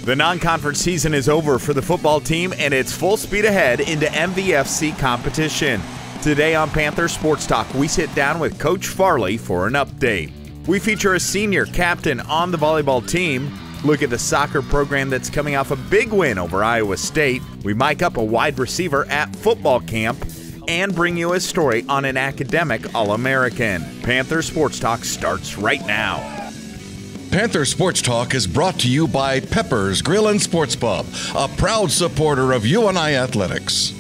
The non-conference season is over for the football team, and it's full speed ahead into MVFC competition. Today on Panther Sports Talk, we sit down with Coach Farley for an update. We feature a senior captain on the volleyball team, look at the soccer program that's coming off a big win over Iowa State, we mic up a wide receiver at football camp, and bring you a story on an academic All-American. Panther Sports Talk starts right now. Panther Sports Talk is brought to you by Pepper's Grill and Sports Pub, a proud supporter of UNI Athletics.